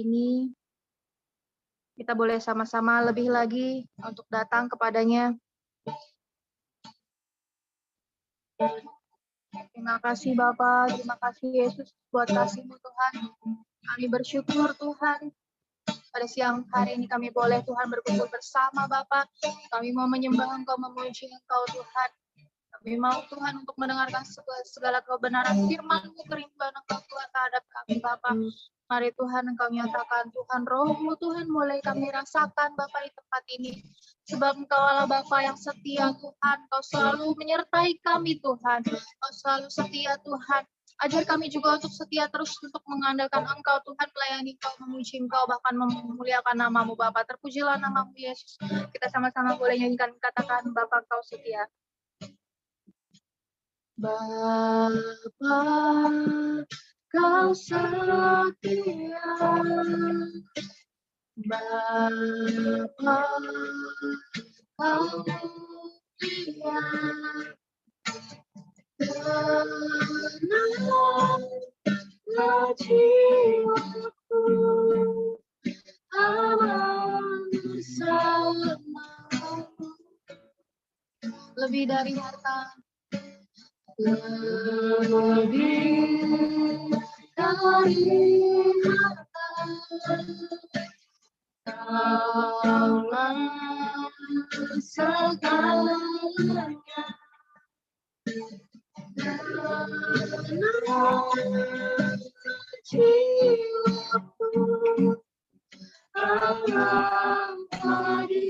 ini, kita boleh sama-sama lebih lagi untuk datang kepadanya. Terima kasih Bapa, terima kasih Yesus buat kasih-Mu Tuhan. Kami bersyukur Tuhan. Pada siang hari ini kami boleh Tuhan berkumpul bersama Bapa. Kami mau menyembah Engkau, memuji Engkau Tuhan. Kami mau Tuhan untuk mendengarkan segala kebenaran firman-Mu, kerinduan Engkau Tuhan terhadap kami Bapa. Mari Tuhan Engkau nyatakan Tuhan roh-Mu Tuhan mulai kami rasakan Bapa di tempat ini. Sebab Engkau adalah Bapa yang setia Tuhan. Engkau selalu menyertai kami Tuhan. Engkau selalu setia Tuhan. Ajar kami juga untuk setia terus untuk mengandalkan Engkau Tuhan, melayani Engkau, memuji Engkau, bahkan memuliakan nama-Mu Bapa. Terpujilah nama-Mu Yesus. Kita sama-sama boleh nyanyikan, katakan Bapa Engkau setia. Bapa, Kau setia. Bapa, Kau setia. Tenanglah jiwaku, aman bersamamu. Lebih dari harta, lebih dari harta, Kaulah segalanya. Tenanglah jiwaku, alam hadiratmu.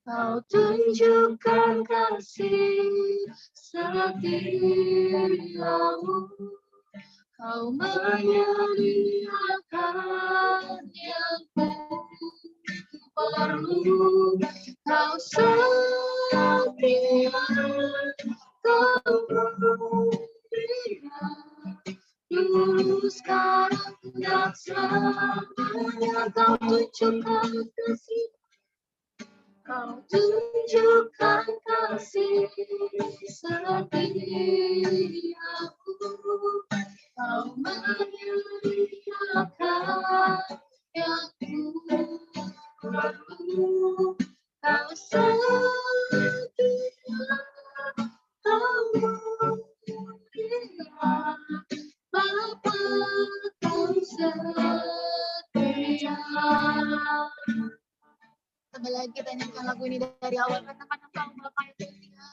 Kau tunjukkan kasih setiamu. Kau menyediakan yang ku perlu. Kau setia, Kau mulia, dulu sekarang dan selamanya. Kau tunjukkan kasih, Kau tunjukkan kasih setiamu. Kau menyediakan yang ku perlu. Kau setia, Kau mulia, Bapa Kau setia. Sampai lagi kita nyanyikan lagu ini dari awal, katakan Engkau Bapa yang setia.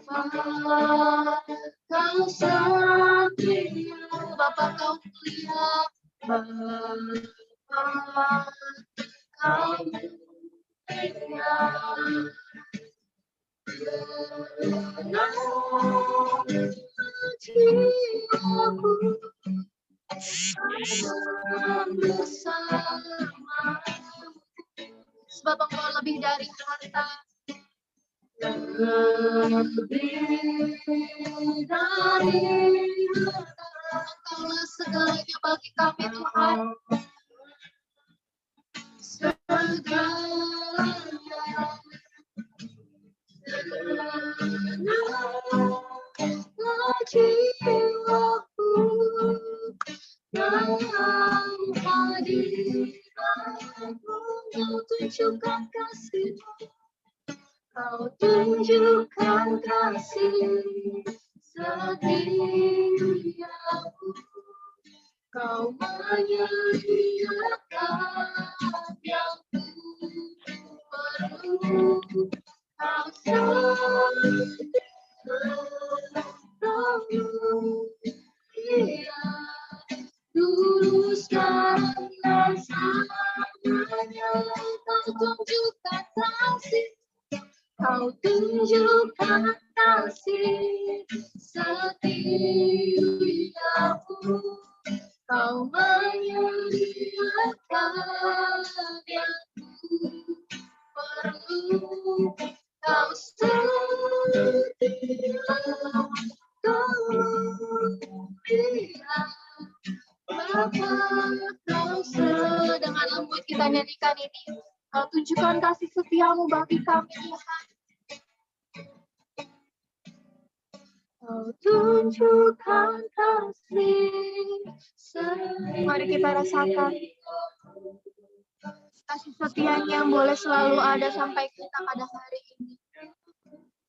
Bapa Kau setia, Bapa Kau mulia, Bapa Kau mulia. Tenanglah jiwaku, aman bersamamu. Sebab Engkau lebih dari harta, lebih dari harta. Engkaulah segalanya bagi kami Tuhan. Segalanya. Tenanglah jiwaku, dalam hadiratmu. Kau tunjukkan kasih-Mu, Kau tunjukkan kasih setiamu. Kau menyediakan yang ku perlu. Kau setia, Kau mulia, dulu sekarang dan selamanya. Kau tunjukkan kasih, Kau tunjukkan kasih setiamu. Kau menyediakan yang ku perlu. Kau setia, Kau mulia, Bapa Kau setia. Dengan lembut kita nyanyikan ini. Kau tunjukkan kasih setiamu bagi kami Tuhan. Kau tunjukkan kasih. Mari kita rasakan kasih setia yang boleh selalu ada sampai kita pada hari ini.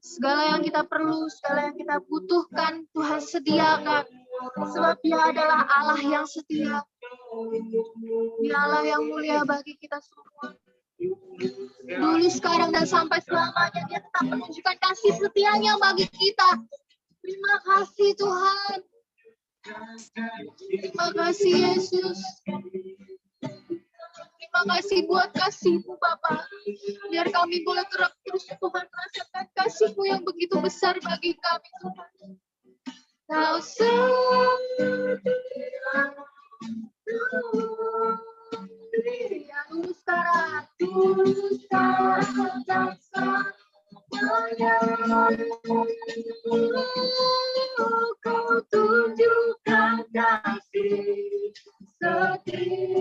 Segala yang kita perlu, segala yang kita butuhkan, Tuhan sediakan. Sebab Dia adalah Allah yang setia. Dia Allah yang mulia bagi kita semua. Dulu, sekarang, dan sampai selamanya Dia tetap menunjukkan kasih setianya bagi kita. Terima kasih Tuhan. Terima kasih Yesus. Terima kasih buat kasih-Mu Bapa. Biar kami boleh terus Tuhan merasakan kasih-Mu yang begitu besar bagi kami Tuhan. Kau setia. Dulu sekarang dan selamanya. Kau tunjukkan kasih setiamu.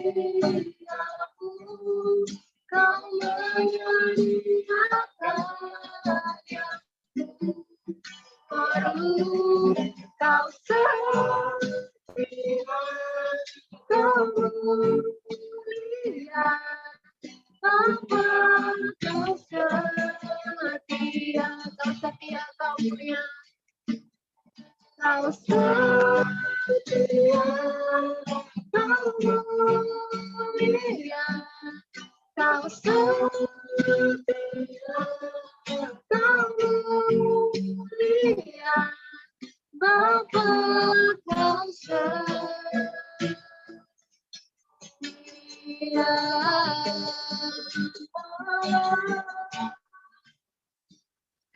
Kau menyediakan yang perlu. Kau setia, kau mulia. Bapa, kau setia, kau mulia. Kau setia, kau mulia. Kau setia, kau mulia. Bapa, kau setia.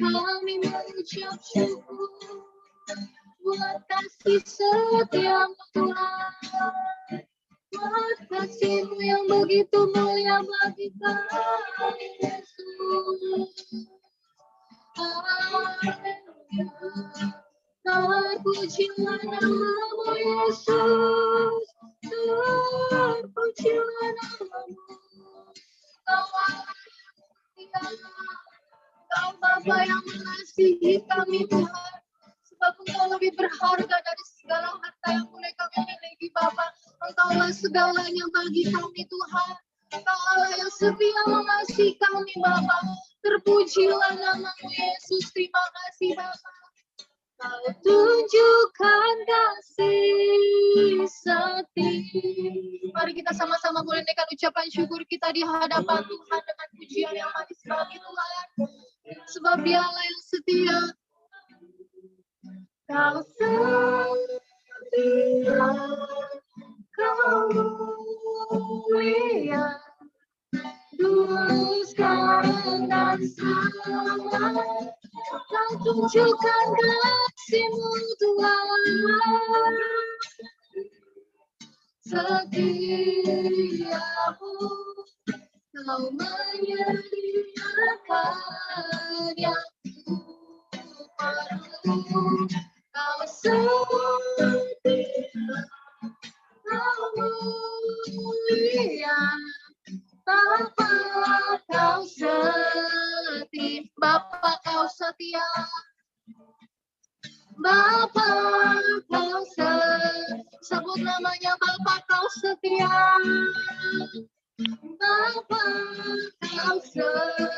Kami mengucap syukur buat kasih setiamu Tuhan, buat kasih-Mu yang begitu mulia bagi kami Yesus. Haleluya, terpujilah nama-Mu Yesus, terpujilah nama-Mu. Kau Allah yang setia, Kau Bapa yang mengasihi kami Tuhan. Sebab Engkau lebih berharga dari segala harta yang boleh kami miliki Bapa. Engkaulah segalanya bagi kami Tuhan. Engkau Allah yang setia mengasihi kami Bapa. Terpujilah nama-Mu Yesus. Terima kasih Bapa. Kau tunjukkan kasih setia. Mari kita sama-sama boleh naikkan ucapan syukur kita di hadapan Tuhan dengan pujian yang manis bagi Tuhan. Sebab Dialah yang setia. Kau setia, kau mulia. Dulu, sekarang, dan selamanya. Kau tunjukkan kasih-Mu Tuhan. Setiamu, Kau menyediakan yang perlu. Kau setia, kau mulia. Bapa, Kau setia. Bapa, Kau setia. Bapa, Kau setia. Sebut namanya Bapa, Kau setia. Bapa, Kau setia.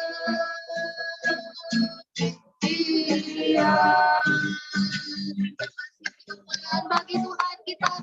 Bagi Tuhan kita,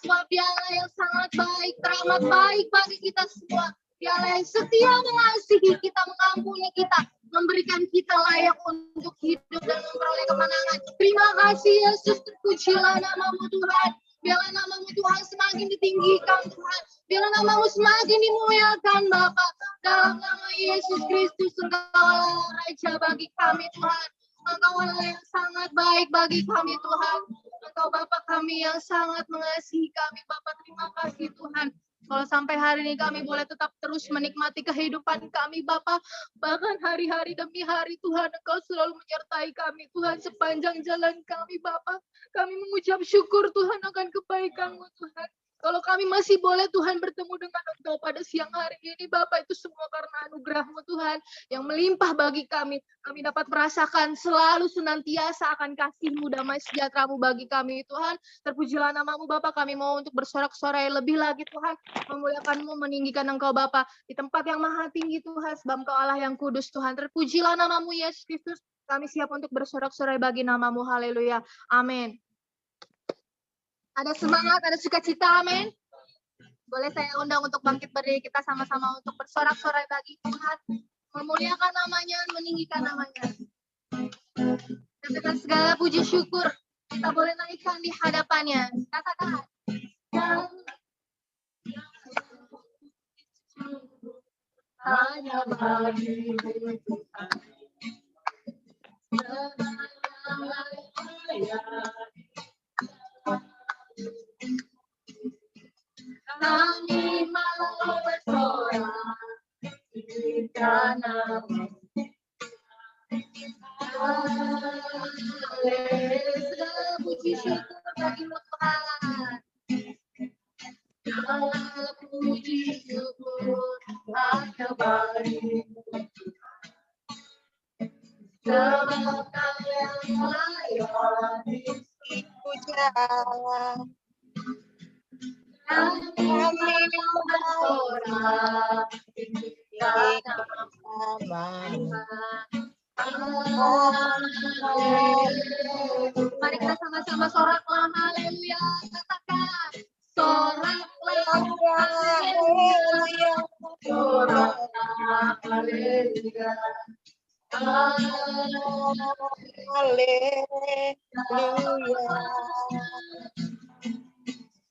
sebab Dialah yang sangat baik, teramat baik bagi kita semua. Dialah yang setia mengasihi kita, mengampuni kita, memberikan kita layak untuk hidup dan memperoleh kemenangan. Terima kasih Yesus, terpujilah nama-Mu Tuhan. Biarlah nama-Mu Tuhan semakin ditinggikan Tuhan. Biarlah nama-Mu semakin dimuliakan Bapa. Dalam nama Yesus Kristus, Engkau Raja bagi kami Tuhan. Engkau Allah yang sangat baik bagi kami Tuhan. Engkau Bapa kami yang sangat mengasihi kami Bapa. Terima kasih Tuhan. Kalau sampai hari ini kami boleh tetap terus menikmati kehidupan kami Bapa. Bahkan hari-hari demi hari Tuhan Engkau selalu menyertai kami Tuhan sepanjang jalan kami Bapa. Kami mengucap syukur Tuhan akan kebaikan-Mu Tuhan. Kalau kami masih boleh Tuhan bertemu dengan Engkau pada siang hari ini, Bapak, itu semua karena anugerah-Mu Tuhan yang melimpah bagi kami. Kami dapat merasakan selalu senantiasa akan kasih-Mu, damai sejahtera-Mu bagi kami, Tuhan. Terpujilah nama-Mu, Bapak. Kami mau untuk bersorak-sorai lebih lagi, Tuhan. Memuliakan-Mu, meninggikan Engkau, Bapak. Di tempat yang maha tinggi, Tuhan. Sebab Engkau Allah yang kudus, Tuhan. Terpujilah nama-Mu, Yesus Kristus. Kami siap untuk bersorak-sorai bagi nama-Mu. Haleluya. Amin. Ada semangat, ada sukacita, amin. Boleh saya undang untuk bangkit berdiri, kita sama-sama untuk bersorak-sorai bagi Tuhan, memuliakan namanya, meninggikan namanya. Dan dengan segala puji syukur, kita boleh naikkan di hadapannya. Katakan. Hanya bagi Tuhan. Kami mau bersorak di tanah-Mu. Segala puji syukur bagi-Mu Tuhan. Segala puji syukur hanya bagi-Mu. Sebab Kau yang layak dipuja. Kami mau bersorak di tanah-Mu. Mari kita sama-sama soraklah haleluya. Katakan soraklah haleluya. Soraklah haleluya. Haleluya.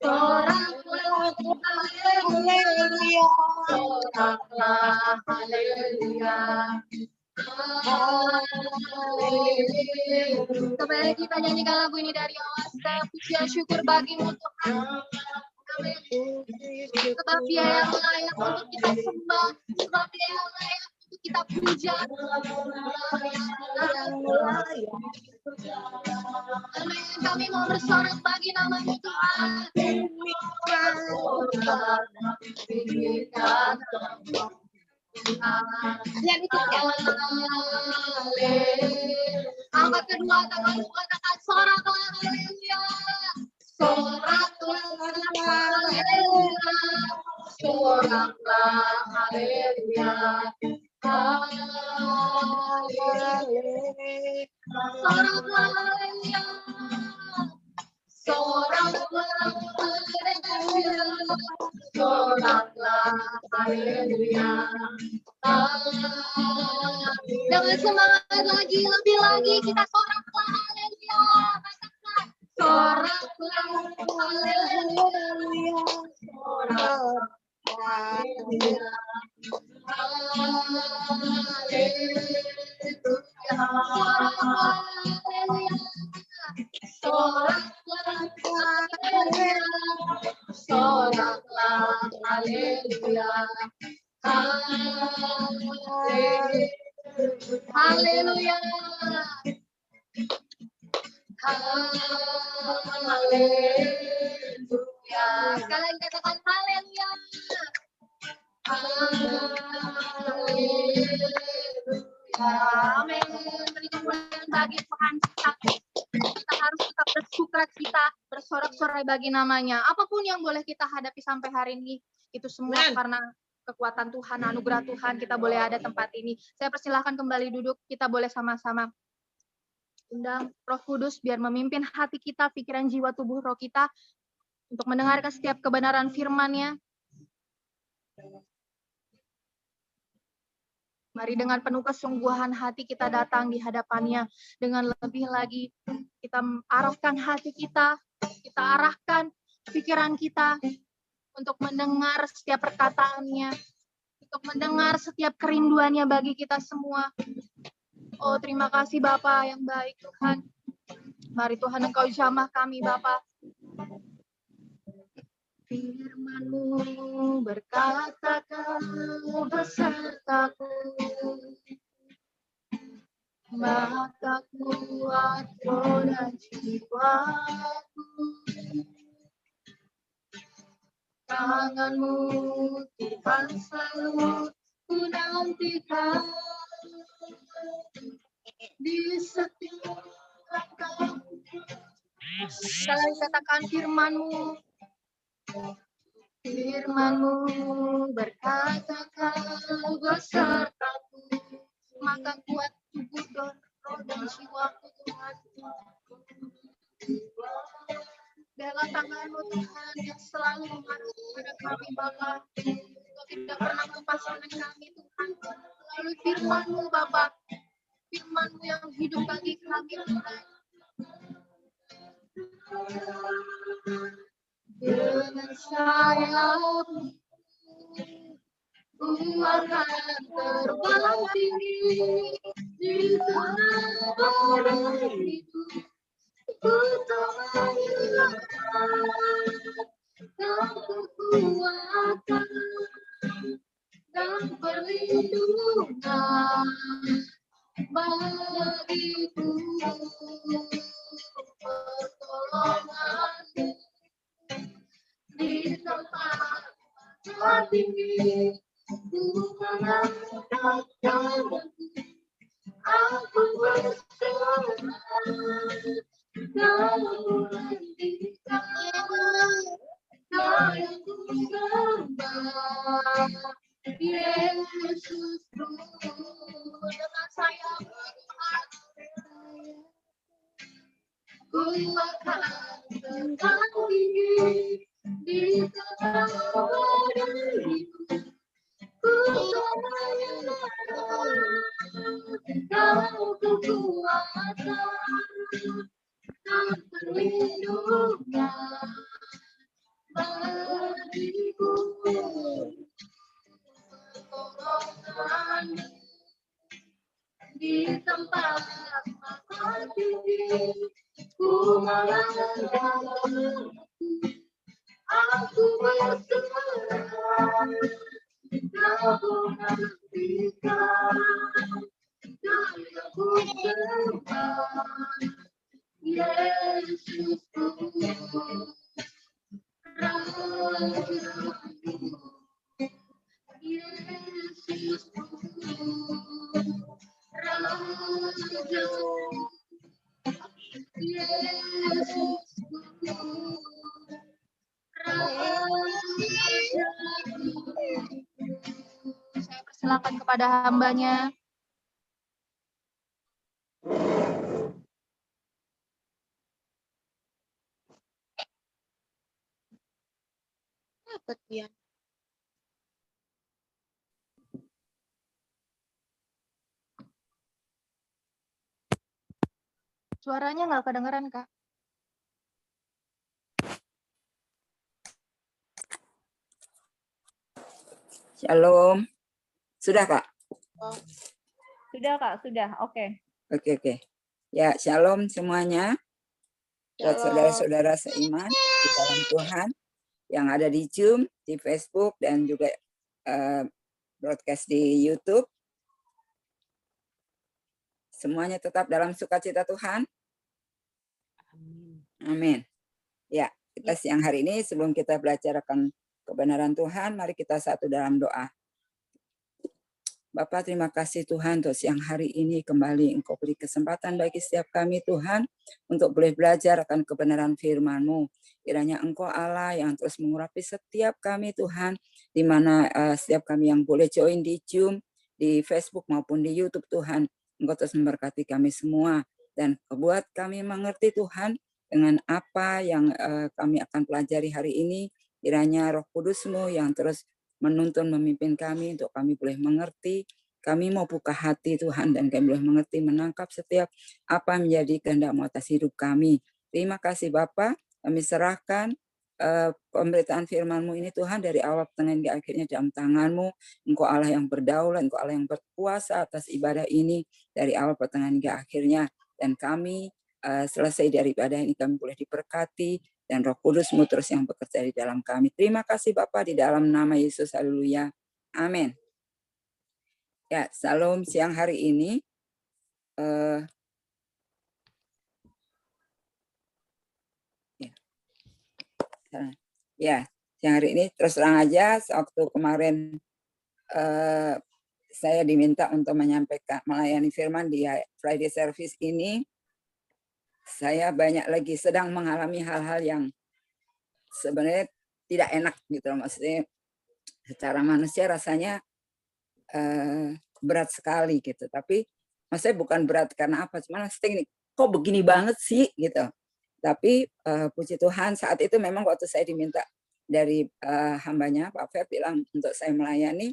Soraklah haleluya. Soraklah haleluya. Kembali kita nyanyikan lagu ini dari awal. Segala pujian syukur bagi-Mu Tuhan. Amin. Sebab Dia yang layak untuk kita sembah, sebab Dia yang layak untuk kita puja. Amin. Kami mau bersorak bagi nama-Mu Tuhan. Angkat kedua tangan, katakan soraklah haleluya. Soraklah haleluya. Soraklah haleluya. Soraklah haleluya. Soraklah haleluya. Soraklah haleluya. Dengan semangat lagi, lebih lagi kita soraklah haleluya. Katakan soraklah haleluya. Soraklah haleluya. Soraklah haleluya. Soraklah haleluya. Haleluya. Haleluya. Sekali lagi katakan haleluya. Haleluya. Amin. Berikan kemuliaan bagi Tuhan kita. Kita harus tetap bersukacita, bersorak-sorai bagi namanya. Apapun yang boleh kita hadapi sampai hari ini, itu semua karena kekuatan Tuhan, anugerah Tuhan, kita boleh ada tempat ini. Saya persilahkan kembali duduk, kita boleh sama-sama undang Roh Kudus biar memimpin hati kita, pikiran, jiwa, tubuh, roh kita untuk mendengarkan setiap kebenaran firman-Nya. Mari dengan penuh kesungguhan hati kita datang di hadapan-Nya. Dengan lebih lagi kita arahkan hati kita arahkan pikiran kita untuk mendengar setiap perkataan-Nya, untuk mendengar setiap kerinduannya bagi kita semua. Oh, terima kasih Bapa yang baik Tuhan. Mari Tuhan Engkau jamah kami Bapa. Firman-Mu berkata Kau besertaku, maka kuat roh dan jiwaku. kedatangan-Mu, Tuhan selalu ku nantikan. Di setiap langkah, sekali katakan firman-Mu. Firman-Mu berkata Kau besertaku, maka kuat tubuh dan roh dan jiwaku Tuhan. Biarlah tangan-Mu Tuhan yang selalu mengarah kepada kami Bapa. Kau tidak pernah melepaskan kami Tuhan. Melalui firman-Mu Bapa, firman-Mu yang hidup bagi kami Tuhan. Dengan sayap-Mu ku akan terbang tinggi di tanah itu. Ku tak menyerah, Kau kekuatan dan perlindungan bagiku, pertolongan di tempat tinggi. Ku mengangkat tanganku, aku berserah, Kau menghentikan dayaku sembah. Yesusku, dengan sayap-Mu Tuhan, ku akan terbang tinggi di tengah badai. Ku tak menyerah, Kau kekuatan dan perlindungan bagiku, pertolongan di tempat tinggi. Ku mengangkat, aku berserah, Kau menghentikan dayaku sembah. Yesusku, Rajaku, Yesusku, Rajaku, Yesusku, Rajaku. Saya persilakan kepada hambanya. Ketian. Suaranya nggak kedengeran, Kak. Shalom. Sudah, Kak? Oh. Sudah, Kak. Sudah. Oke. Oke. Ya, shalom semuanya. Buat Shalom. saudara-saudara seiman di dalam Tuhan yang ada di Zoom, di Facebook, dan juga broadcast di YouTube. Semuanya tetap dalam sukacita Tuhan. Amin. Ya, kita siang hari ini sebelum kita belajar akan kebenaran Tuhan, mari kita satu dalam doa. Bapa, terima kasih Tuhan untuk siang hari ini kembali Engkau beri kesempatan bagi setiap kami Tuhan untuk boleh belajar akan kebenaran firman-Mu. Kiranya Engkau Allah yang terus mengurapi setiap kami Tuhan, di mana setiap kami yang boleh join di Zoom, di Facebook maupun di YouTube Tuhan. Engkau terus memberkati kami semua dan buat kami mengerti Tuhan dengan apa yang kami akan pelajari hari ini. Kiranya Roh Kudus-Mu yang terus menuntun memimpin kami untuk kami boleh mengerti, kami mau buka hati Tuhan dan kami boleh mengerti, menangkap setiap apa menjadi kehendak-Mu atas hidup kami. Terima kasih Bapa, kami serahkan pemberitaan firman-Mu ini Tuhan dari awal pertengahan hingga akhirnya dalam tangan-Mu. Engkau Allah yang berdaulat, Engkau Allah yang berkuasa atas ibadah ini dari awal pertengahan hingga akhirnya, dan kami selesai dari ibadah ini kami boleh diberkati dan Roh Kudus-Mu terus yang bekerja di dalam kami. Terima kasih Bapa di dalam nama Yesus. Haleluya. Amin. Ya, salam siang hari ini. Ya, siang hari ini terus terang aja waktu kemarin saya diminta untuk menyampaikan melayani firman di Friday Service ini, saya banyak lagi sedang mengalami hal-hal yang sebenarnya tidak enak gitu loh. Maksudnya secara manusia rasanya berat sekali gitu. Tapi maksudnya bukan berat karena apa, cuma maksudnya kok begini banget sih gitu. Tapi puji Tuhan saat itu memang waktu saya diminta dari hambanya Pak Fer bilang untuk saya melayani,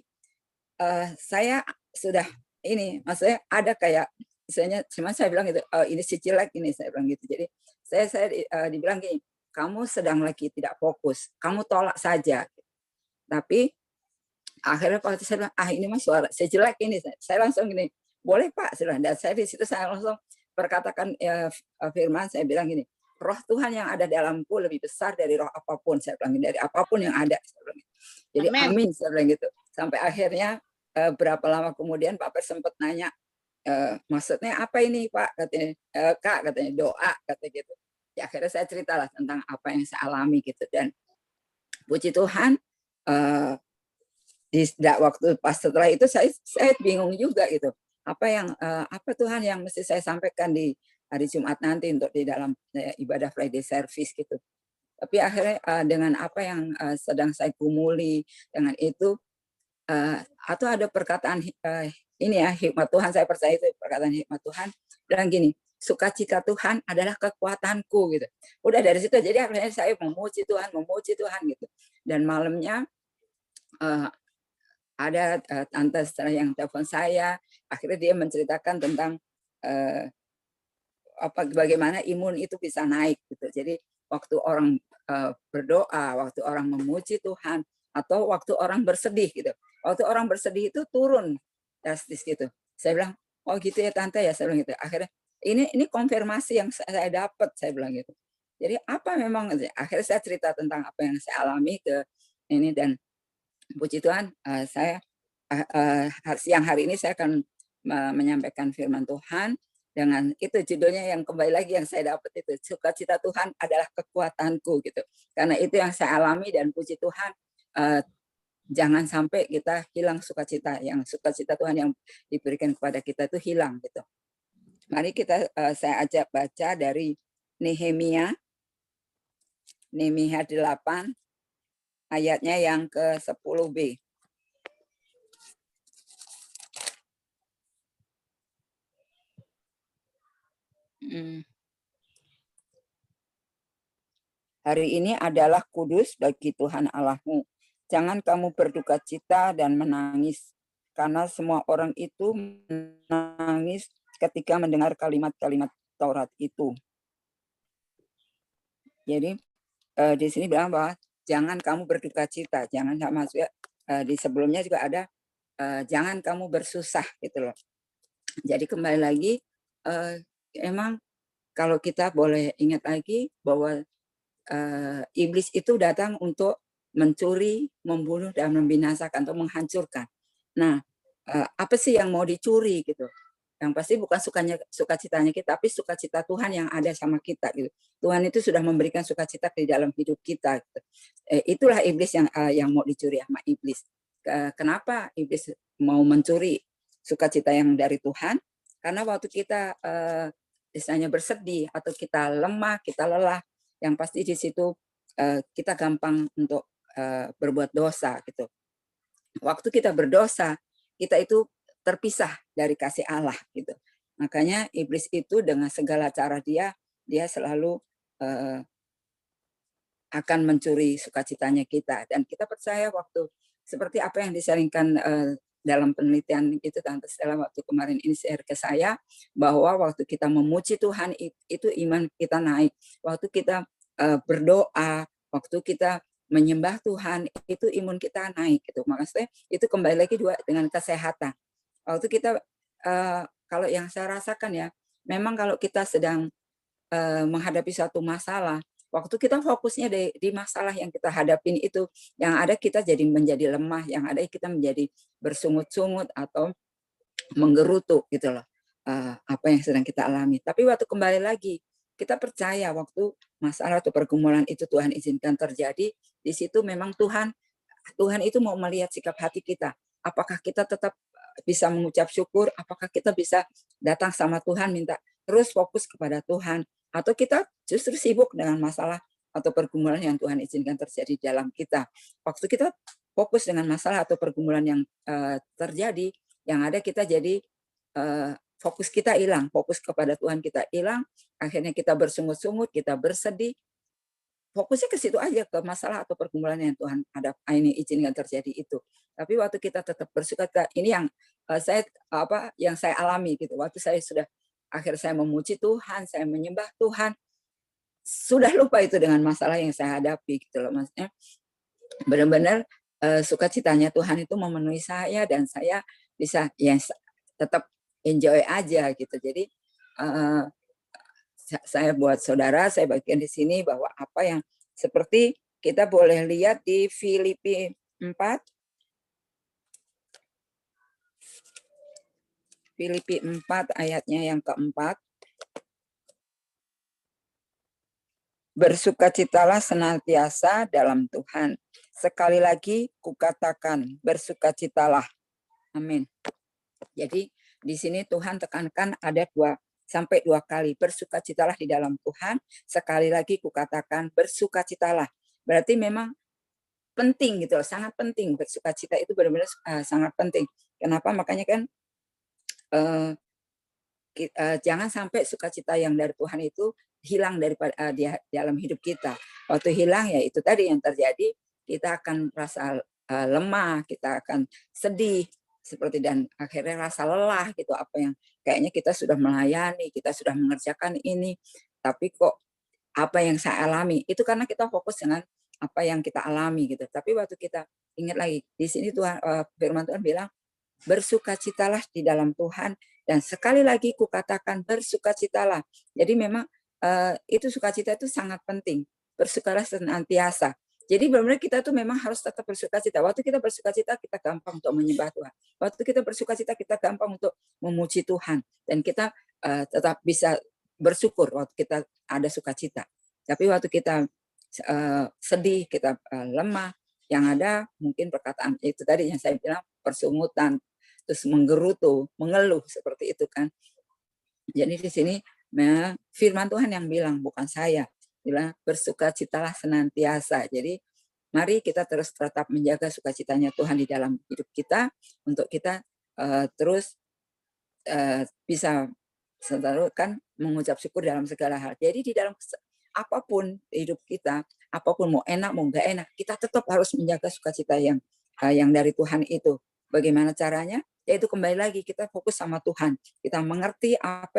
saya sudah ini, maksudnya ada kayak misalnya, cuma saya bilang gitu, ini si jelek ini, saya bilang gitu. Jadi saya dibilang gini, kamu sedang lagi tidak fokus, kamu tolak saja. Tapi akhirnya waktu saya bilang, ini mah suara saya jelek ini, saya langsung gini, boleh Pak, dan saya di situ saya langsung perkatakan firman, saya bilang gini, roh Tuhan yang ada dalamku lebih besar dari roh apapun, saya bilang dari apapun yang ada, saya bilang gitu. Jadi amin, saya bilang gitu. Sampai akhirnya berapa lama kemudian Pak Per sempat nanya, maksudnya apa ini Pak, katanya, Kak, katanya doa, katanya gitu. Ya akhirnya saya ceritalah tentang apa yang saya alami gitu, dan puji Tuhan di waktu pas setelah itu saya bingung juga gitu, apa Tuhan yang mesti saya sampaikan di hari Jumat nanti untuk di dalam ibadah Friday Service gitu. Tapi akhirnya dengan apa yang sedang saya gumuli dengan itu, atau ada perkataan ini ya, hikmat Tuhan, saya percaya itu perkataan hikmat Tuhan, bilang gini, sukacita Tuhan adalah kekuatanku gitu. Udah dari situ jadi akhirnya saya memuji Tuhan gitu. Dan malamnya ada tante setelah yang telepon saya, akhirnya dia menceritakan tentang bagaimana imun itu bisa naik gitu. Jadi waktu orang berdoa, waktu orang memuji Tuhan, atau waktu orang bersedih gitu. Waktu orang bersedih itu turun drastis gitu. Saya bilang, oh gitu ya tante ya, saya bilang gitu. Akhirnya ini konfirmasi yang saya dapat, saya bilang gitu. Jadi apa memang, akhirnya saya cerita tentang apa yang saya alami ke ini, dan puji Tuhan, saya siang hari ini saya akan menyampaikan firman Tuhan dengan itu judulnya yang kembali lagi yang saya dapat itu, sukacita Tuhan adalah kekuatanku gitu. Karena itu yang saya alami, dan puji Tuhan, jangan sampai kita hilang sukacita Tuhan yang diberikan kepada kita itu hilang gitu. Mari kita saya ajak baca dari Nehemia 8 ayatnya yang ke-10b. Hari ini adalah kudus bagi Tuhan Allahmu. Jangan kamu berduka cita dan menangis, karena semua orang itu menangis ketika mendengar kalimat-kalimat Taurat itu. Jadi di sini bilang bahwa jangan kamu berduka cita, jangan, maksudnya di sebelumnya juga ada jangan kamu bersusah gitu loh. Jadi kembali lagi, emang kalau kita boleh ingat lagi bahwa iblis itu datang untuk mencuri, membunuh, dan membinasakan atau menghancurkan. Nah, apa sih yang mau dicuri gitu? Yang pasti bukan sukacitanya kita, tapi sukacita Tuhan yang ada sama kita gitu. Tuhan itu sudah memberikan sukacita di dalam hidup kita. Gitu. Itulah iblis yang mau dicuri sama iblis. Kenapa iblis mau mencuri sukacita yang dari Tuhan? Karena waktu kita misalnya bersedih atau kita lemah, kita lelah, yang pasti di situ kita gampang untuk berbuat dosa gitu. Waktu kita berdosa, kita itu terpisah dari kasih Allah gitu. Makanya iblis itu dengan segala cara dia selalu akan mencuri sukacitanya kita. Dan kita percaya waktu seperti apa yang disaringkan dalam penelitian itu Tante Stella waktu kemarin ini share ke saya, bahwa waktu kita memuji Tuhan itu iman kita naik. Waktu kita berdoa, waktu kita menyembah Tuhan, itu imun kita naik gitu. Makanya itu kembali lagi juga dengan kesehatan. Waktu kita kalau yang saya rasakan ya, memang kalau kita sedang menghadapi suatu masalah, waktu kita fokusnya di masalah yang kita hadapin itu, yang ada kita jadi menjadi lemah, yang ada kita menjadi bersungut-sungut atau menggerutu gitu loh, apa yang sedang kita alami. Tapi waktu kembali lagi kita percaya waktu masalah atau pergumulan itu Tuhan izinkan terjadi, di situ memang Tuhan itu mau melihat sikap hati kita. Apakah kita tetap bisa mengucap syukur, apakah kita bisa datang sama Tuhan minta terus fokus kepada Tuhan, atau kita justru sibuk dengan masalah atau pergumulan yang Tuhan izinkan terjadi dalam kita. Waktu kita fokus dengan masalah atau pergumulan yang terjadi, yang ada kita jadi fokus kita hilang, fokus kepada Tuhan kita hilang, akhirnya kita bersungut-sungut, kita bersedih, fokusnya ke situ aja, ke masalah atau pergumulan yang Tuhan ini izinkan terjadi itu. Tapi waktu kita tetap bersukacita, ini yang yang saya alami gitu. Waktu saya sudah akhir saya memuji Tuhan, saya menyembah Tuhan, sudah lupa itu dengan masalah yang saya hadapi gitu loh, maksudnya benar-benar sukacitanya Tuhan itu memenuhi saya dan saya bisa ya tetap enjoy aja gitu. Jadi saya buat saudara, saya bagikan di sini bahwa apa yang seperti kita boleh lihat di Filipi 4. Filipi 4 ayatnya yang keempat. Bersukacitalah senantiasa dalam Tuhan. Sekali lagi kukatakan, bersukacitalah. Amin. Jadi di sini Tuhan tekankan ada 2 sampai 2 kali, bersukacitalah di dalam Tuhan. Sekali lagi kukatakan, bersukacitalah. Berarti memang penting gitu loh, sangat penting. Bersukacita itu benar-benar sangat penting. Kenapa? Makanya kan jangan sampai sukacita yang dari Tuhan itu hilang daripada di dalam hidup kita. Waktu hilang ya itu tadi yang terjadi, kita akan merasa lemah, kita akan sedih, seperti dan akhirnya rasa lelah gitu, apa yang kayaknya kita sudah melayani, kita sudah mengerjakan ini, tapi kok apa yang saya alami itu karena kita fokus dengan apa yang kita alami gitu. Tapi waktu kita ingat lagi di sini Tuhan, firman Tuhan bilang bersukacitalah di dalam Tuhan, dan sekali lagi kukatakan bersukacitalah. Jadi memang itu sukacita itu sangat penting, bersukalah senantiasa. Jadi benar-benar kita tuh memang harus tetap bersukacita. Waktu kita bersukacita, kita gampang untuk menyembah Tuhan. Waktu kita bersukacita, kita gampang untuk memuji Tuhan. Dan kita tetap bisa bersyukur waktu kita ada sukacita. Tapi waktu kita sedih, kita lemah, yang ada mungkin perkataan itu tadi yang saya bilang, persungutan, terus menggerutu, mengeluh, seperti itu kan. Jadi di sini firman Tuhan yang bilang, bukan saya. Bilang bersukacitalah senantiasa. Jadi mari kita terus tetap menjaga sukacitanya Tuhan di dalam hidup kita, untuk kita terus bisa selalu kan mengucap syukur dalam segala hal. Jadi di dalam apapun hidup kita, apapun mau enak mau enggak enak, kita tetap harus menjaga sukacita yang dari Tuhan itu. Bagaimana caranya? Yaitu kembali lagi kita fokus sama Tuhan. Kita mengerti apa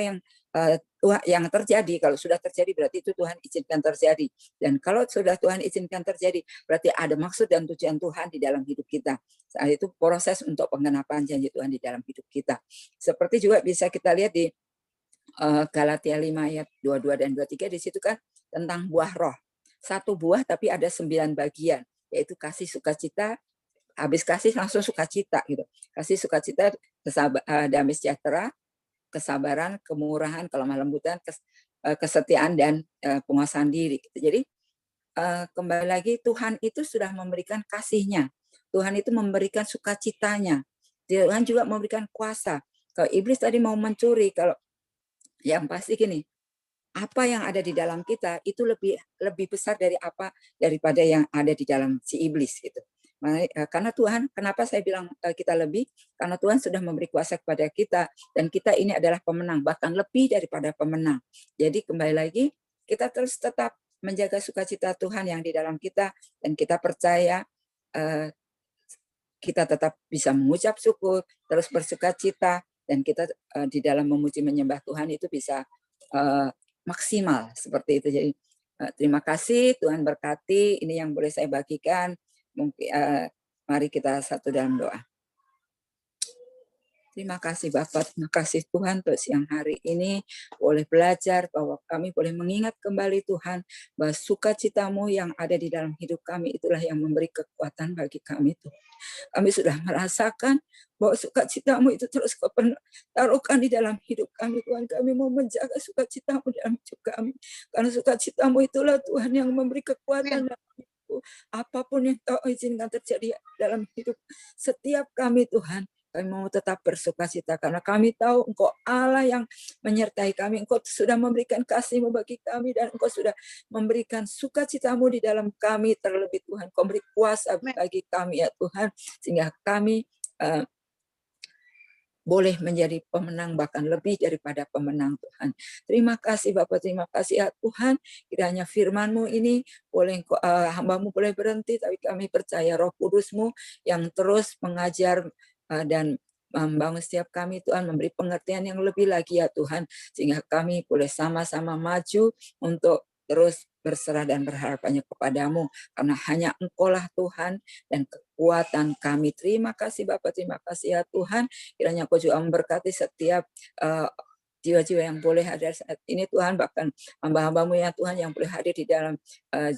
yang terjadi. Kalau sudah terjadi berarti itu Tuhan izinkan terjadi. Dan kalau sudah Tuhan izinkan terjadi, berarti ada maksud dan tujuan Tuhan di dalam hidup kita. Saat itu proses untuk penggenapan janji Tuhan di dalam hidup kita. Seperti juga bisa kita lihat di Galatia 5 ayat 22 dan 23, di situ kan tentang buah roh. 1 buah tapi ada 9 bagian, yaitu kasih, sukacita, habis kasih langsung sukacita gitu. Kasih, sukacita, damai sejahtera, kesabaran, kemurahan, kelemah lembutan, kesetiaan, dan penguasaan diri. Jadi kembali lagi Tuhan itu sudah memberikan kasih-Nya. Tuhan itu memberikan sukacitanya. Tuhan juga memberikan kuasa. Kalau iblis tadi mau mencuri, kalau yang pasti gini, apa yang ada di dalam kita itu lebih besar daripada yang ada di dalam si iblis gitu. Karena Tuhan, kenapa saya bilang kita lebih? Karena Tuhan sudah memberi kuasa kepada kita, dan kita ini adalah pemenang, bahkan lebih daripada pemenang. Jadi kembali lagi, kita terus tetap menjaga sukacita Tuhan yang di dalam kita, dan kita percaya kita tetap bisa mengucap syukur, terus bersukacita, dan kita di dalam memuji menyembah Tuhan itu bisa maksimal seperti itu. Jadi terima kasih, Tuhan berkati. Ini yang boleh saya bagikan. Mungkin mari kita satu dalam doa. Terima kasih Bapak, terima kasih Tuhan untuk siang hari ini boleh belajar bahwa kami boleh mengingat kembali Tuhan bahwa sukacitamu yang ada di dalam hidup kami itulah yang memberi kekuatan bagi kami Tuhan. Kami sudah merasakan bahwa sukacitamu itu terus kau taruhkan di dalam hidup kami Tuhan. Kami mau menjaga sukacitamu dalam hidup kami. Karena sukacitamu itulah Tuhan yang memberi kekuatan dalam hidupku. Apapun yang kau izinkan terjadi dalam hidup setiap kami Tuhan. Kami mau tetap bersukacita karena kami tahu Engkau Allah yang menyertai kami. Engkau sudah memberikan kasih-Mu bagi kami dan Engkau sudah memberikan sukacitamu di dalam kami terlebih Tuhan. Kau beri kuasa bagi kami ya Tuhan sehingga kami boleh menjadi pemenang bahkan lebih daripada pemenang Tuhan. Terima kasih Bapak, terima kasih ya Tuhan. Kiranya firman-Mu ini boleh hamba-Mu boleh berhenti, tapi kami percaya Roh Kudus-Mu yang terus mengajar dan membangun setiap kami Tuhan, memberi pengertian yang lebih lagi ya Tuhan, sehingga kami boleh sama-sama maju untuk terus berserah dan berharap hanya kepadamu, karena hanya Engkau-lah Tuhan dan kekuatan kami. Terima kasih Bapak, terima kasih ya Tuhan. Kiranya Engkau juga memberkati setiap jiwa-jiwa yang boleh hadir saat ini Tuhan, bahkan hamba-hamba-Mu ya Tuhan yang boleh hadir di dalam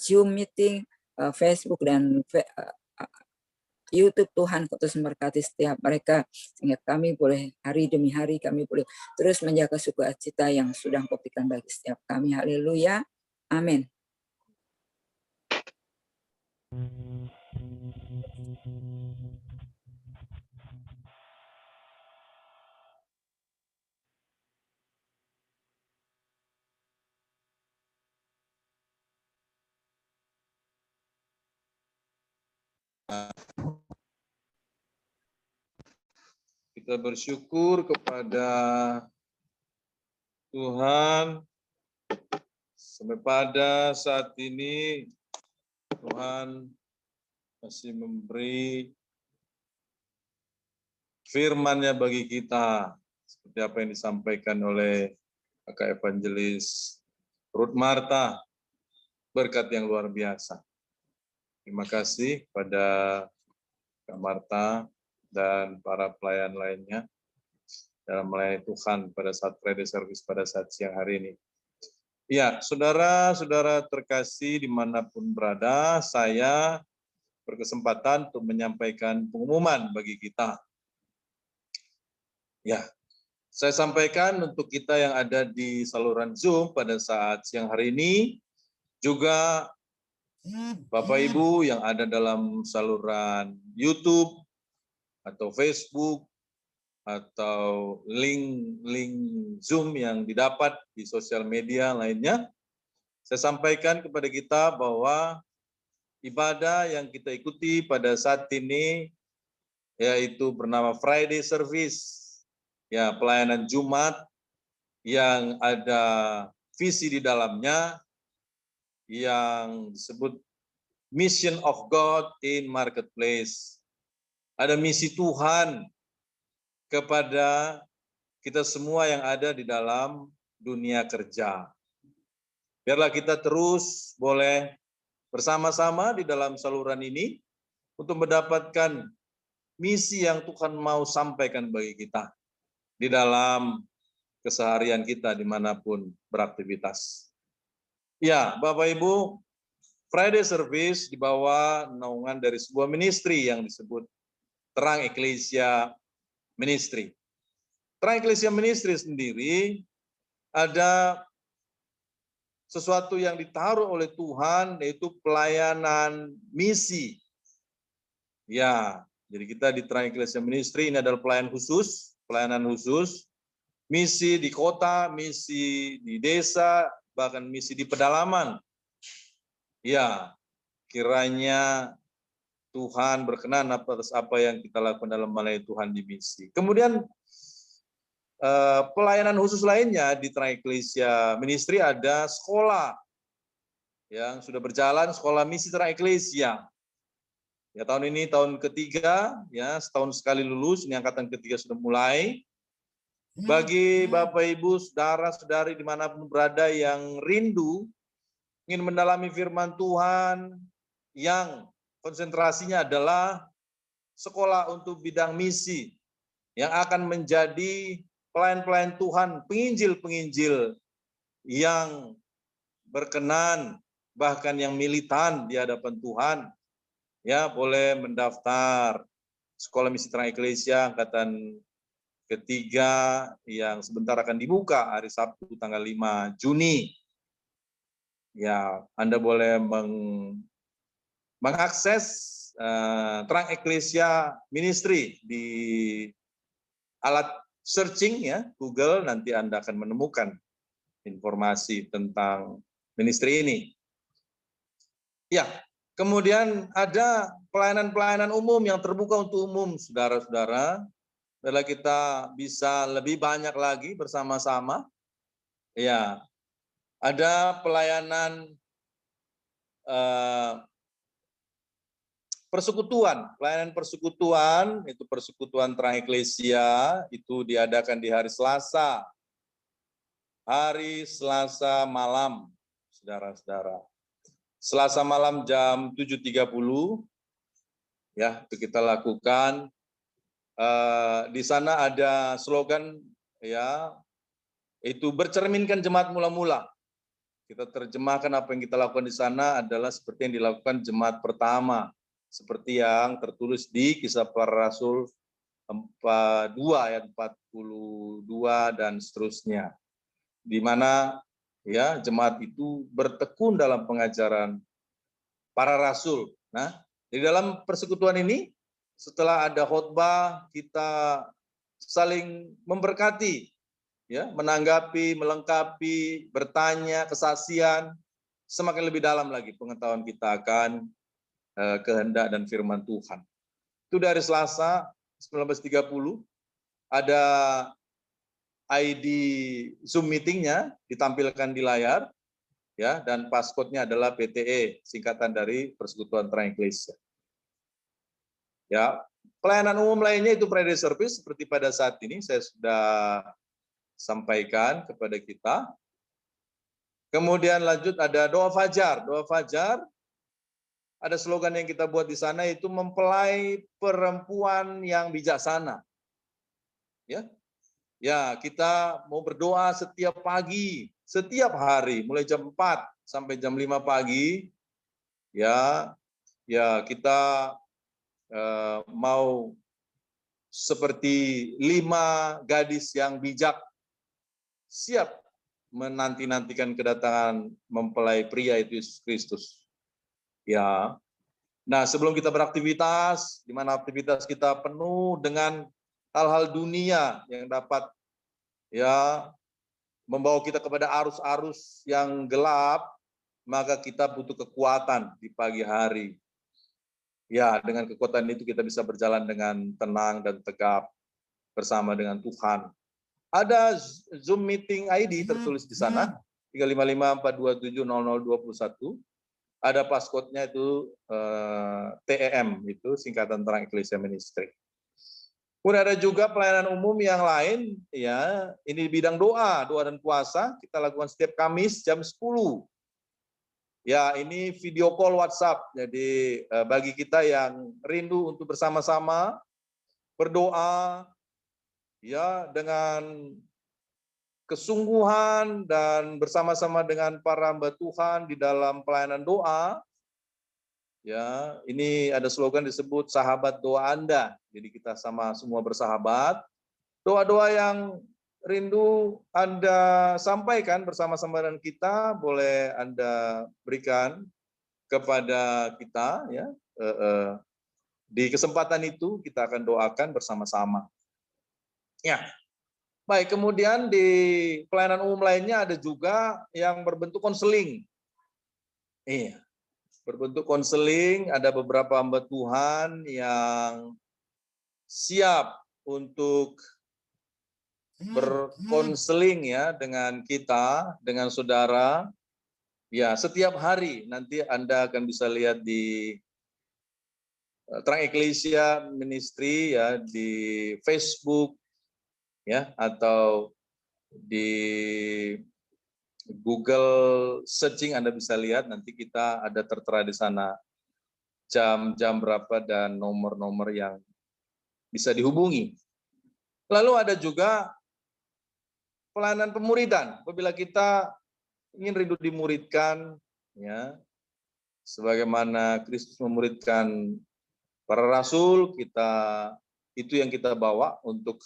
Zoom meeting, Facebook dan YouTube. Tuhan terus memberkati setiap mereka sehingga kami boleh hari demi hari kami boleh terus menjaga sukacita yang sudah Engkau berikan bagi setiap kami. Haleluya. Amin. Kita bersyukur kepada Tuhan sampai pada saat ini Tuhan masih memberi firman-Nya bagi kita seperti apa yang disampaikan oleh Kakak Evangelis Ruth Marta, berkat yang luar biasa. Terima kasih pada Kak Marta dan para pelayan lainnya dalam melayani Tuhan pada saat Friday Service pada saat siang hari ini. Ya, saudara-saudara terkasih dimanapun berada, saya berkesempatan untuk menyampaikan pengumuman bagi kita. Ya, saya sampaikan untuk kita yang ada di saluran Zoom pada saat siang hari ini, juga Bapak Ibu yang ada dalam saluran YouTube atau Facebook atau link Zoom yang didapat di sosial media lainnya, saya sampaikan kepada kita bahwa ibadah yang kita ikuti pada saat ini yaitu bernama Friday Service, ya pelayanan Jumat yang ada visi di dalamnya yang disebut Mission of God in Marketplace. Ada misi Tuhan kepada kita semua yang ada di dalam dunia kerja. Biarlah kita terus boleh bersama-sama di dalam saluran ini untuk mendapatkan misi yang Tuhan mau sampaikan bagi kita di dalam keseharian kita dimanapun beraktivitas. Ya, Bapak Ibu, Friday Service di bawah naungan dari sebuah ministry yang disebut Terang Eklesia Ministry. Terang Eklesia Ministry sendiri ada sesuatu yang ditaruh oleh Tuhan, yaitu pelayanan misi. Ya, jadi kita di Terang Eklesia Ministry ini adalah pelayanan khusus, misi di kota, misi di desa, bahkan misi di pedalaman. Ya, kiranya Tuhan berkenan atas apa yang kita lakukan dalam melayani Tuhan di misi. Kemudian pelayanan khusus lainnya di Terang Eklesia Ministry ada sekolah yang sudah berjalan, sekolah misi Terang Eklesia. Ya, tahun ini tahun ketiga, ya setahun sekali lulus, ini angkatan ketiga sudah mulai. Bagi Bapak Ibu, saudara-saudari dimanapun berada yang rindu ingin mendalami firman Tuhan yang konsentrasinya adalah sekolah untuk bidang misi, yang akan menjadi pelayan-pelayan Tuhan, penginjil-penginjil yang berkenan, bahkan yang militan di hadapan Tuhan, ya boleh mendaftar Sekolah Misi Terang Eklesia angkatan ketiga yang sebentar akan dibuka hari Sabtu tanggal 5 Juni. Ya, Anda boleh mengakses Terang Eklesia Ministry di alat searching ya Google, nanti Anda akan menemukan informasi tentang ministry ini. Ya, kemudian ada pelayanan-pelayanan umum yang terbuka untuk umum, saudara-saudara. Adalah kita bisa lebih banyak lagi bersama-sama. Ya, ada pelayanan persekutuan, pelayanan persekutuan, itu persekutuan Terang Eklesia, itu diadakan di hari Selasa malam, saudara-saudara. Selasa malam jam 7.30, ya, itu kita lakukan. Di sana ada slogan, ya, itu bercerminkan jemaat mula-mula. Kita terjemahkan apa yang kita lakukan di sana adalah seperti yang dilakukan jemaat pertama, seperti yang tertulis di Kisah Para Rasul 2 ayat 42 dan seterusnya, di mana ya jemaat itu bertekun dalam pengajaran para rasul. Nah, di dalam persekutuan ini setelah ada khotbah kita saling memberkati, ya, menanggapi, melengkapi, bertanya, kesaksian, semakin lebih dalam lagi pengetahuan kita akan kehendak dan firman Tuhan. Itu dari Selasa 19.30, ada ID Zoom meetingnya ditampilkan di layar, ya, dan passcode-nya adalah PTE, singkatan dari Persekutuan Terang Eklesia. Ya, pelayanan umum lainnya itu prayer service seperti pada saat ini saya sudah sampaikan kepada kita. Kemudian lanjut ada doa fajar. Doa fajar ada slogan yang kita buat di sana, itu mempelai perempuan yang bijaksana. Ya. Ya, kita mau berdoa setiap pagi, setiap hari mulai jam 4 sampai jam 5 pagi. Ya. Ya, kita mau seperti 5 gadis yang bijak siap menanti-nantikan kedatangan mempelai pria itu Yesus Kristus. Ya. Nah, sebelum kita beraktivitas, di mana aktivitas kita penuh dengan hal-hal dunia yang dapat ya membawa kita kepada arus-arus yang gelap, maka kita butuh kekuatan di pagi hari. Ya, dengan kekuatan itu kita bisa berjalan dengan tenang dan tegap bersama dengan Tuhan. Ada Zoom meeting ID tertulis di sana, 355-427-0021. Ada passcode-nya itu TEM, itu singkatan Terang Eklesia Ministry. Kemudian ada juga pelayanan umum yang lain, ya, ini di bidang doa dan puasa, kita lakukan setiap Kamis jam 10. Ya, ini video call WhatsApp, jadi bagi kita yang rindu untuk bersama-sama berdoa, ya, dengan kesungguhan dan bersama-sama dengan para hamba Tuhan di dalam pelayanan doa. Ya, ini ada slogan disebut sahabat doa Anda. Jadi kita sama semua bersahabat. Doa-doa yang rindu Anda sampaikan bersama-sama dengan kita, boleh Anda berikan kepada kita, ya. Di kesempatan itu kita akan doakan bersama-sama. Ya. Baik, kemudian di pelayanan umum lainnya ada juga yang berbentuk konseling. Iya, berbentuk konseling, ada beberapa hamba Tuhan yang siap untuk berkonseling ya dengan kita, dengan saudara. Ya, setiap hari nanti Anda akan bisa lihat di Terang Eklesia Ministry ya, di Facebook ya, atau di Google searching Anda bisa lihat, nanti kita ada tertera di sana jam-jam berapa dan nomor-nomor yang bisa dihubungi. Lalu ada juga pelayanan pemuridan. Apabila kita ingin rindu dimuridkan, ya, sebagaimana Kristus memuridkan para rasul, itu yang kita bawa untuk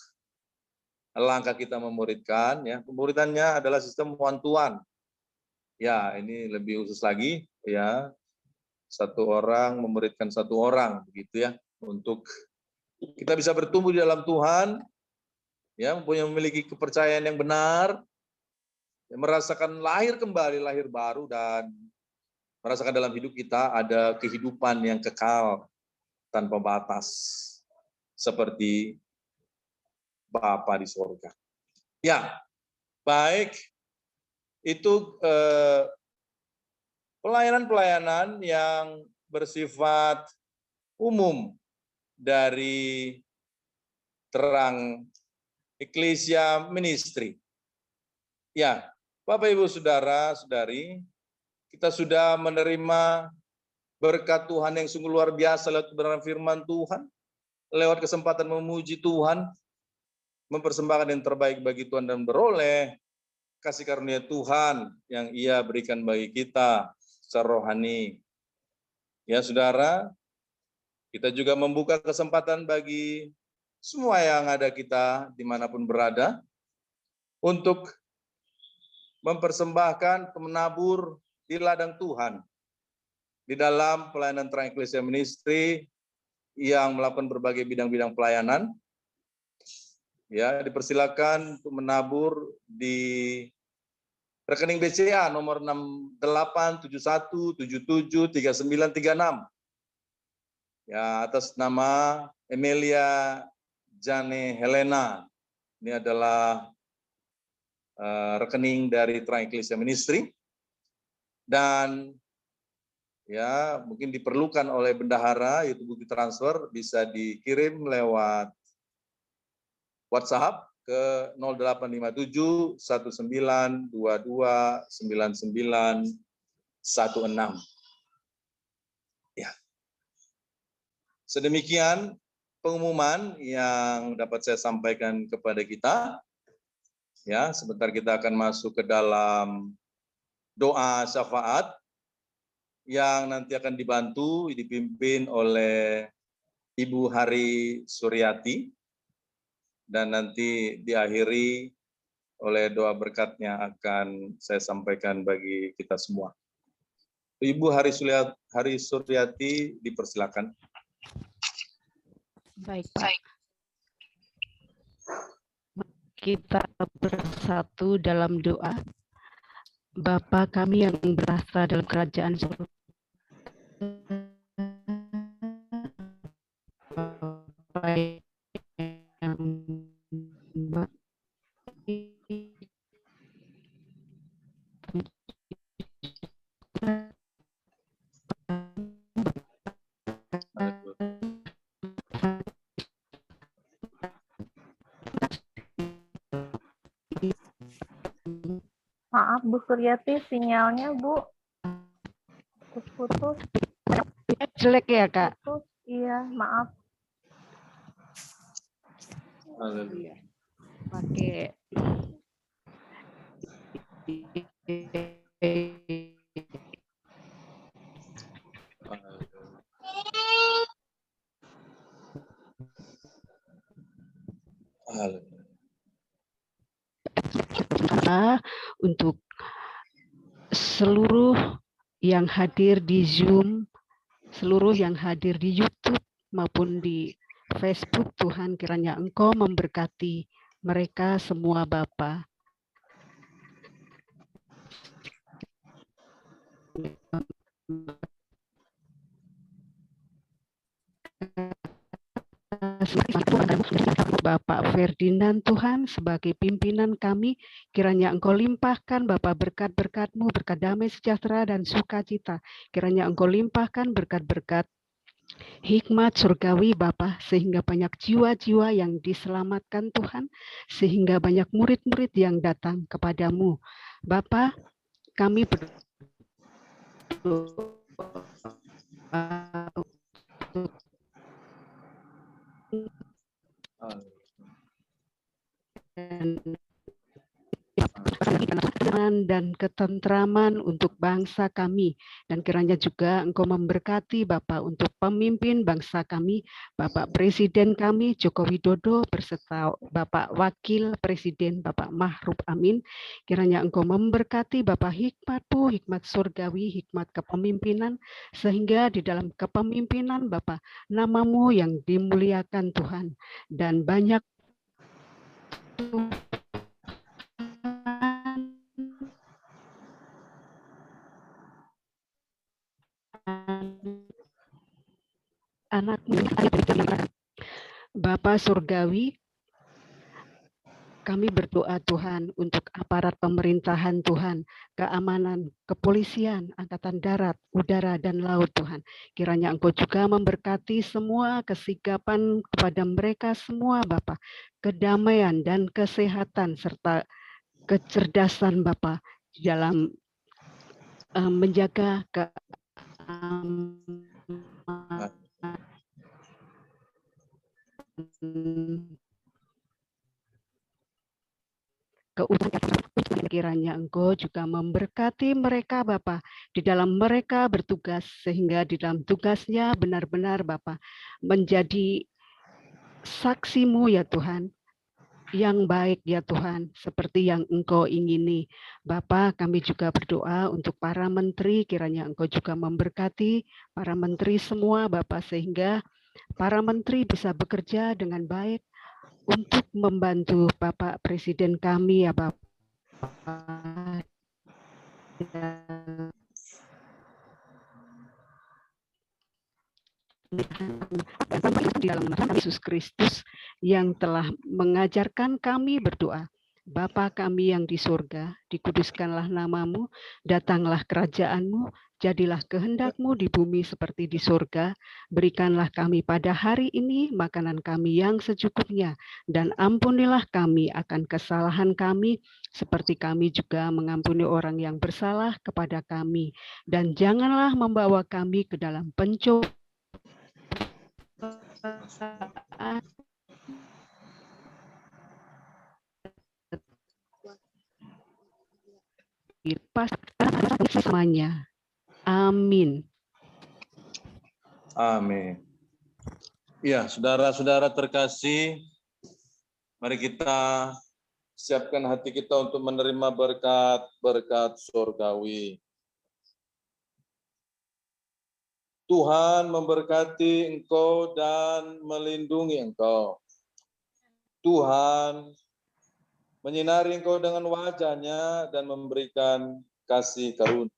langkah kita memuridkan. Ya, pemuridannya adalah sistem one-to-one. Ya, ini lebih khusus lagi, ya, satu orang memuridkan satu orang, begitu ya, untuk kita bisa bertumbuh di dalam Tuhan, ya, memiliki kepercayaan yang benar, ya, merasakan lahir kembali, lahir baru, dan merasakan dalam hidup kita ada kehidupan yang kekal tanpa batas, seperti Bapa di sorga. Ya, baik, itu pelayanan-pelayanan yang bersifat umum dari terang Ecclesia Ministry. Ya, Bapak Ibu Saudara-saudari, kita sudah menerima berkat Tuhan yang sungguh luar biasa lewat kebenaran firman Tuhan, lewat kesempatan memuji Tuhan, mempersembahkan yang terbaik bagi Tuhan dan beroleh kasih karunia Tuhan yang Ia berikan bagi kita secara rohani. Ya, Saudara, kita juga membuka kesempatan bagi semua yang ada kita dimanapun berada untuk mempersembahkan, menabur di ladang Tuhan di dalam pelayanan Terang Ecclesia Ministry yang melakukan berbagai bidang-bidang pelayanan. Ya, dipersilakan untuk menabur di rekening BCA nomor 6871773936. Ya, atas nama Emilia Jane Helena. Ini adalah rekening dari Terang Ecclesia Ministry. Dan ya, mungkin diperlukan oleh bendahara, yaitu bukti transfer, bisa dikirim lewat WhatsApp ke 0857 1922 9916. Ya. Sedemikian pengumuman yang dapat saya sampaikan kepada kita. Ya, sebentar kita akan masuk ke dalam doa syafaat yang nanti akan dipimpin oleh Ibu Hari Suryati, dan nanti diakhiri oleh doa berkatnya akan saya sampaikan bagi kita semua. Ibu Hari Suryati, dipersilakan. Baik, Pak. Kita bersatu dalam doa. Bapa kami yang berasa dalam kerajaan surga, Maaf Bu Suryati, sinyalnya Bu putus-putus. jelek ya, Kak? Putus. Iya, maaf. Pakai untuk seluruh yang hadir di Zoom, seluruh yang hadir di YouTube maupun di Facebook. Tuhan, kiranya Engkau memberkati mereka semua, Bapa. Bapak Ferdinand, Tuhan, sebagai pimpinan kami, kiranya Engkau limpahkan Bapak berkat-berkat-Mu, berkat damai sejahtera dan sukacita. Kiranya Engkau limpahkan berkat-berkat hikmat surgawi Bapa, sehingga banyak jiwa-jiwa yang diselamatkan Tuhan, sehingga banyak murid-murid yang datang kepadamu. Bapa, kami berdoa dan ketentraman untuk bangsa kami, dan kiranya juga Engkau memberkati Bapak untuk pemimpin bangsa kami, Bapak Presiden kami Joko Widodo berserta Bapak Wakil Presiden Bapak Ma'ruf Amin. Kiranya Engkau memberkati Bapak hikmat-Mu, hikmat surgawi, hikmat kepemimpinan, sehingga di dalam kepemimpinan Bapak nama-Mu yang dimuliakan Tuhan, dan banyak anak-Mu. Bapa Surgawi, kami berdoa Tuhan untuk aparat pemerintahan Tuhan, keamanan, kepolisian, angkatan darat, udara, dan laut Tuhan. Kiranya Engkau juga memberkati semua kesigapan kepada mereka semua Bapa, kedamaian dan kesehatan serta kecerdasan Bapa di dalam menjaga keutuhan. Kiranya Engkau juga memberkati mereka Bapa di dalam mereka bertugas, sehingga di dalam tugasnya benar-benar Bapa menjadi saksi-Mu ya Tuhan, yang baik ya Tuhan, seperti yang Engkau ingini. Bapa, kami juga berdoa untuk para menteri, kiranya Engkau juga memberkati para menteri semua Bapa, sehingga para menteri bisa bekerja dengan baik untuk membantu Bapak Presiden kami ya Bapak. Di dalam nama Yesus Kristus yang telah mengajarkan kami berdoa. Bapa kami yang di surga, dikuduskanlah nama-Mu, datanglah kerajaan-Mu, jadilah kehendak-Mu di bumi seperti di surga. Berikanlah kami pada hari ini makanan kami yang secukupnya, dan ampunilah kami akan kesalahan kami, seperti kami juga mengampuni orang yang bersalah kepada kami. Dan janganlah membawa kami ke dalam pencobaan, pas semuanya. Amin. Amin. Ya, saudara-saudara terkasih, mari kita siapkan hati kita untuk menerima berkat-berkat surgawi. Tuhan memberkati engkau dan melindungi engkau. Tuhan menyinari engkau dengan wajah-Nya dan memberikan kasih karunia.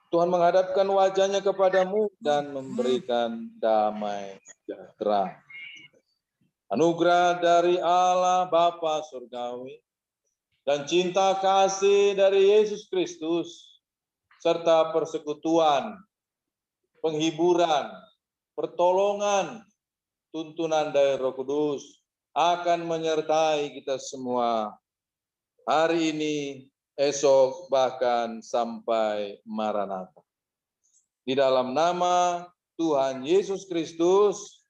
Tuhan menghadapkan wajah-Nya kepadamu dan memberikan damai sejahtera. Anugerah dari Allah Bapa Surgawi dan cinta kasih dari Yesus Kristus serta persekutuan, penghiburan, pertolongan, tuntunan dari Roh Kudus akan menyertai kita semua hari ini, esok, bahkan sampai Maranatha. Di dalam nama Tuhan Yesus Kristus,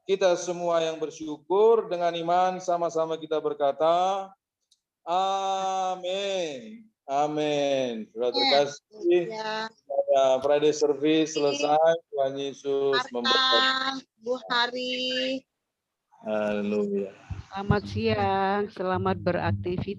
kita semua yang bersyukur dengan iman sama-sama kita berkata, amin. Amin. Saudara terkasih, Friday service selesai. Tuhan Yesus memberkati. Bu Hari. Haleluya. Selamat siang, selamat beraktivitas.